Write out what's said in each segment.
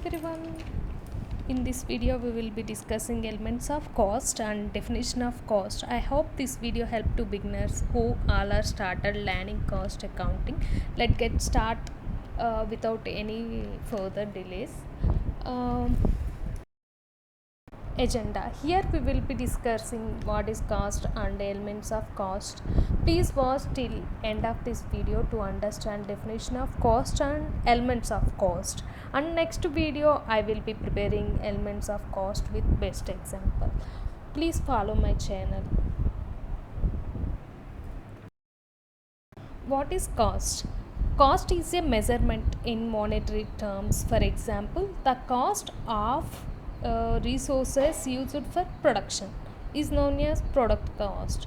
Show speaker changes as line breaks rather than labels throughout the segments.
everyone. In this video we will be discussing elements of cost and definition of cost. I hope this video help to beginners who all are started learning cost accounting. Let's get start without any further delays. Um, Agenda. Here we will be discussing what is cost and elements of cost. Please watch till end of this video to understand definition of cost and elements of cost. And next video I will be preparing elements of cost with best example. Please follow my channel. What is cost? Cost is a measurement in monetary terms. For example, the cost of resources used for production is known as product cost.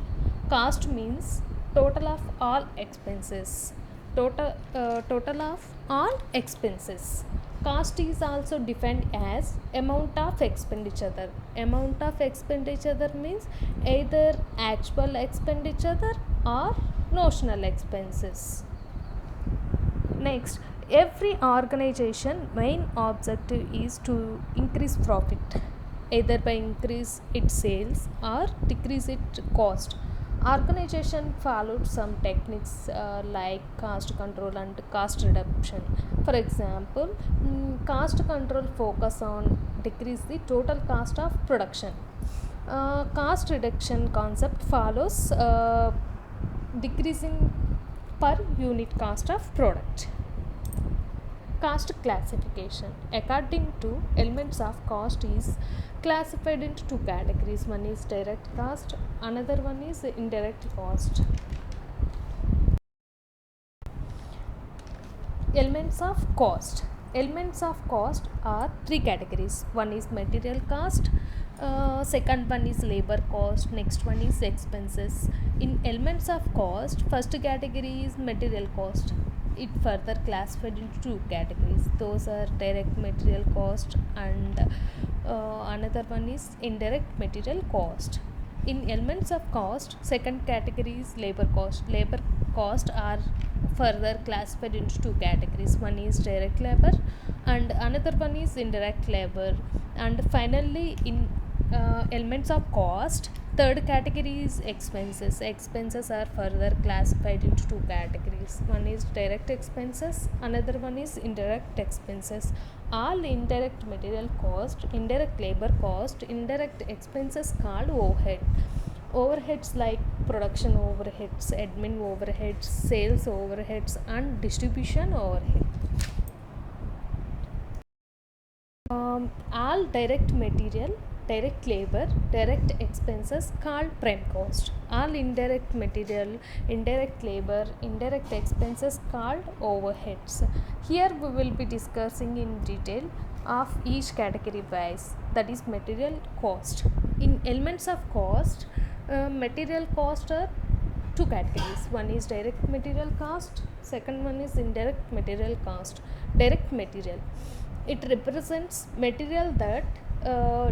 Cost means total of all expenses. Total of all expenses. Cost is also defined as amount of expenditure. Amount of expenditure means either actual expenditure or notional expenses. Next, every organization main objective is to increase profit, either by increase its sales or decrease its cost. Organization followed some techniques like cost control and cost reduction. For example, cost control focus on decrease the total cost of production. Cost reduction concept follows decreasing per unit cost of product. Cost classification. According to elements of cost is classified into two categories. One is direct cost, another one is indirect cost. Elements of cost. Elements of cost are three categories. One is material cost, second one is labor cost, next one is expenses. In elements of cost, first category is material cost. It further classified into two categories. Those are direct material cost and another one is indirect material cost. In elements of cost, second category is labor cost. Labor cost are further classified into two categories. One is direct labor and another one is indirect labor. And finally, in elements of cost, third category is expenses. Expenses are further classified into two categories. One is direct expenses, another one is indirect expenses. All indirect material cost, indirect labor cost, indirect expenses called overhead. Overheads like production overheads, admin overheads, sales overheads and distribution overhead. All direct material, direct labor, direct expenses called prime cost. All indirect material, indirect labor, indirect expenses called overheads. Here we will be discussing in detail of each category wise, that is material cost. In elements of cost, material cost are two categories. One is direct material cost, second one is indirect material cost. Direct material, it represents material that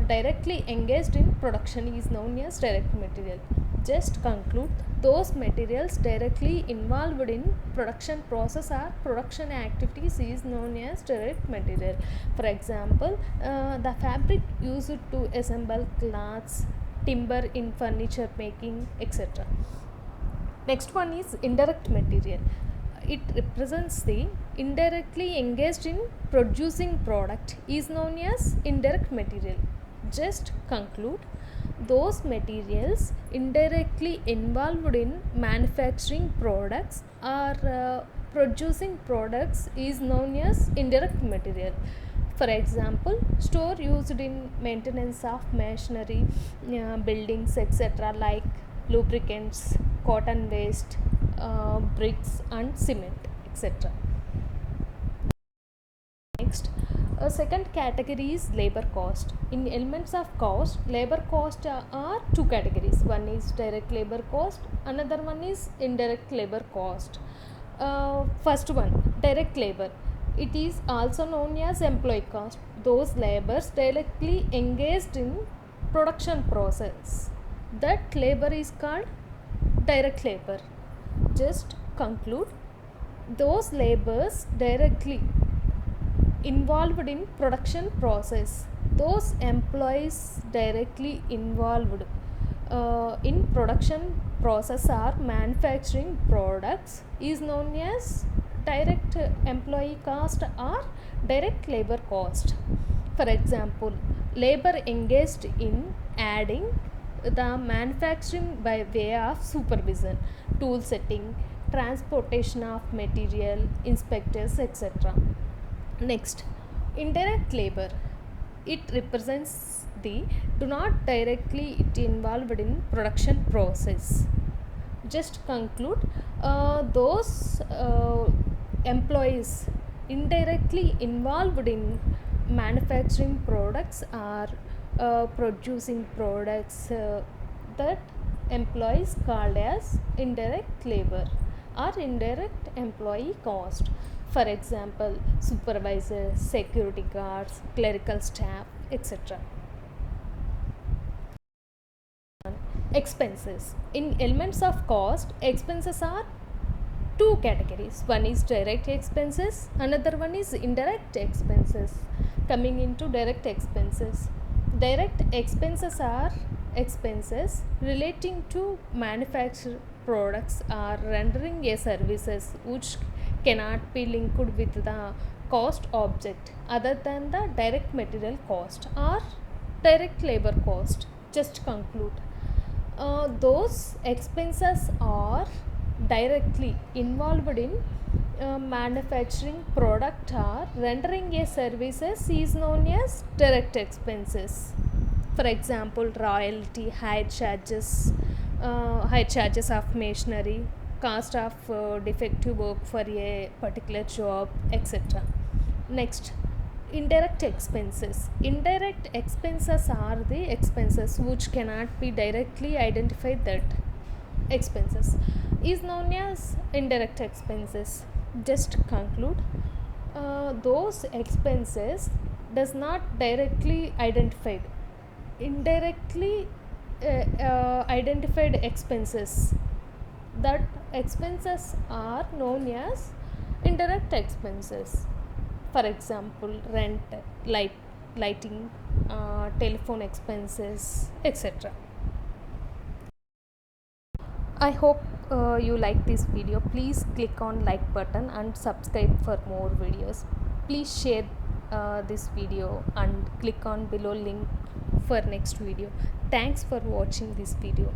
directly engaged in production is known as direct material. Just conclude, those materials directly involved in production process or production activities is known as direct material. For example, the fabric used to assemble cloths, timber in furniture making, etc. Next one is indirect material. It represents the indirectly engaged in producing product is known as indirect material. Just conclude, those materials indirectly involved in manufacturing products or producing products is known as indirect material. For example, store used in maintenance of machinery, buildings, etc., like lubricants, cotton waste, bricks and cement, etc. Next, a second category is labor cost. In elements of cost, labor cost are two categories. One is direct labor cost, another one is indirect labor cost. First one, direct labor. It is also known as employee cost. Those laborers directly engaged in production process. That labor is called direct labor. Just conclude, those laborers directly involved in production process. Those employees directly involved in production process or manufacturing products is known as direct employee cost or direct labor cost. For example, labor engaged in adding the manufacturing by way of supervision, tool setting, transportation of material, inspectors, etc. Next, indirect labor. It represents the do not directly it involved in production process. Just conclude, those employees indirectly involved in manufacturing products or producing products, that employees called as indirect labor or indirect employee cost. For example, supervisors, security guards, clerical staff, etc. Expenses. In elements of cost, expenses are two categories. One is direct expenses, another one is indirect expenses. Coming into direct expenses, direct expenses are expenses relating to manufactured products or rendering a services which cannot be linked with the cost object other than the direct material cost or direct labor cost. Just conclude, those expenses are directly involved in manufacturing product or rendering a services is known as direct expenses. For example, royalty, higher charges of machinery, cost of defective work for a particular job, etc. Next, indirect expenses. Indirect expenses are the expenses which cannot be directly identified, that expenses is known as indirect expenses. Just conclude, those expenses does not directly identified, indirectly identified expenses, that expenses are known as indirect expenses. For example, rent, lighting, telephone expenses, etc. I hope you like this video. Please click on like button and subscribe for more videos. Please share this video and click on below link for next video. Thanks for watching this video.